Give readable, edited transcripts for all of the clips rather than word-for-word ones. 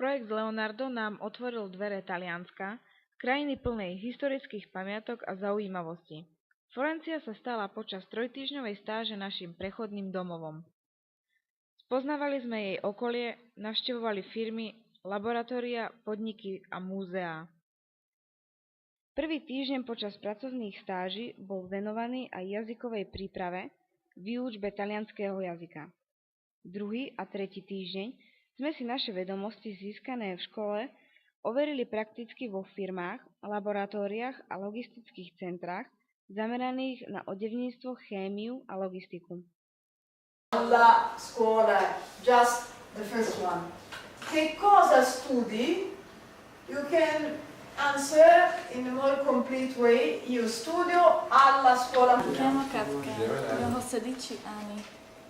Projekt Leonardo nám otvoril dvere Talianska, krajiny plnej historických pamiatok a zaujímavostí. Florencia sa stala počas trojtýždňovej stáže naším prechodným domovom. Spoznávali sme jej okolie, navštevovali firmy, laboratória, podniky a múzeá. Prvý týždeň počas pracovných stáží bol venovaný aj jazykovej príprave, výučbe talianskeho jazyka. Druhý a tretí týždeň sme si naše vedomosti získané v škole overili prakticky vo firmách, laboratóriách a logistických centrách zameraných na odevníctvo, chémiu a logistiku. Alla scuola, just the first one. Che cosa studi? You can answer in a more complete way. Io studio alla scuola. Chiamo Katka, jeho 16 anni,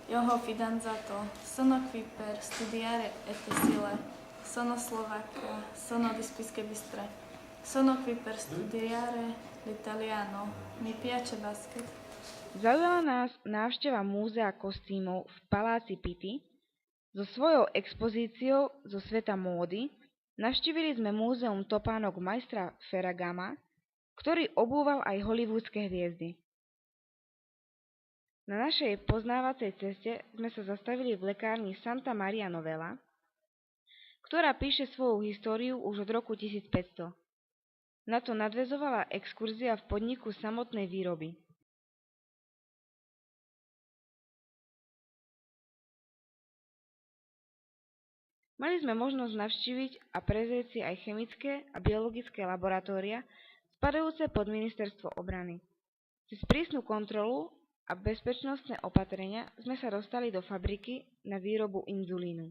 jeho fidanzato, sono qui per studiare ETSILE, sono slovacca, sono di Spišské Bystre, sono qui per studiare l'italiano, mi piace basket. Zaujala nás návšteva múzea kostýmov v Paláci Pitti. So svojou expozíciou zo sveta módy navštívili sme múzeum topánok majstra Ferragama, ktorý obúval aj hollywoodske hviezdy. Na našej poznávacej ceste sme sa zastavili v lekárni Santa Maria Novella, ktorá píše svoju históriu už od roku 1500. Na to nadväzovala exkurzia v podniku samotnej výroby. Mali sme možnosť navštíviť a prezrieť si aj chemické a biologické laboratória spadajúce pod ministerstvo obrany. Cez prísnu kontrolu a bezpečnostné opatrenia sme sa dostali do fabriky na výrobu inzulínu.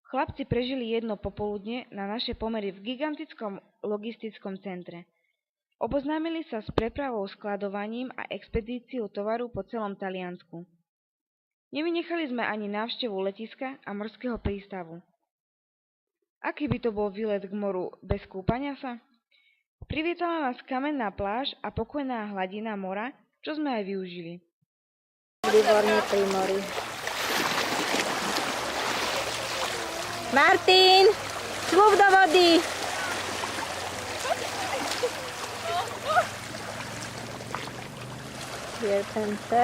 Chlapci prežili jedno popoludne na naše pomery v gigantickom logistickom centre. Oboznámili sa s prepravou, skladovaním a expedíciou tovaru po celom Taliansku. Nevynechali sme ani návštevu letiska a morského prístavu. Aký by to bol výlet k moru bez kúpania sa? Privítala nás kamenná pláž a pokojná hladina mora, čo sme aj využili. Výborne pri mori. Martin, šľup do vody! Viertence.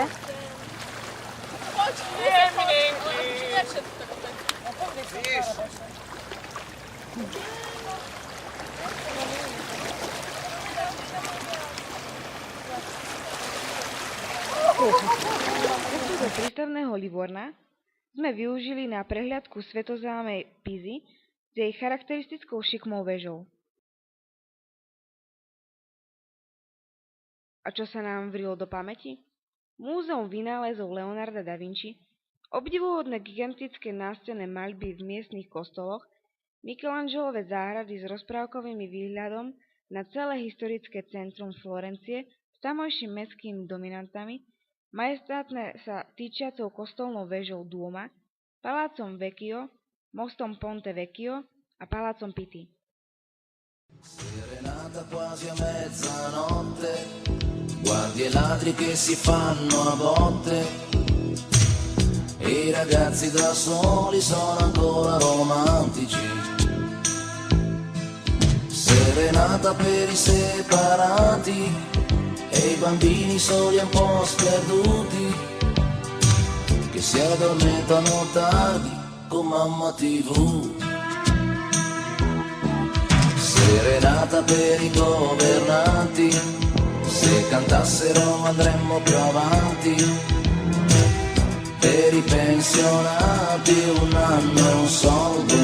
Do prístavného Livorna sme využili na prehliadku svätoznámej Pisy s jej charakteristickou šikmou väžou. A čo sa nám vrilo do pamäti? Múzeum vynálezov Leonarda da Vinci, obdivuhodné gigantické nástenné maľby v miestnych kostoloch, Michelangelove záhrady s rozprávkovými výhľadom na celé historické centrum Florencie s tamojším mestskými dominantami, majestátne sa týčiacou kostolnou väžou Duoma, palácom Vecchio, mostom Ponte Vecchio a palácom Pitti. Serenata quasi a mezzanotte, guardi e ladri che si fanno a botte, e i ragazzi da soli sono ancora romantici. Serenata per i separati e i bambini soli un po' sperduti, che si addormentano tardi con mamma TV. Serenata per i governanti, se cantassero andremmo più avanti. Per i pensionati un anno e un soldo,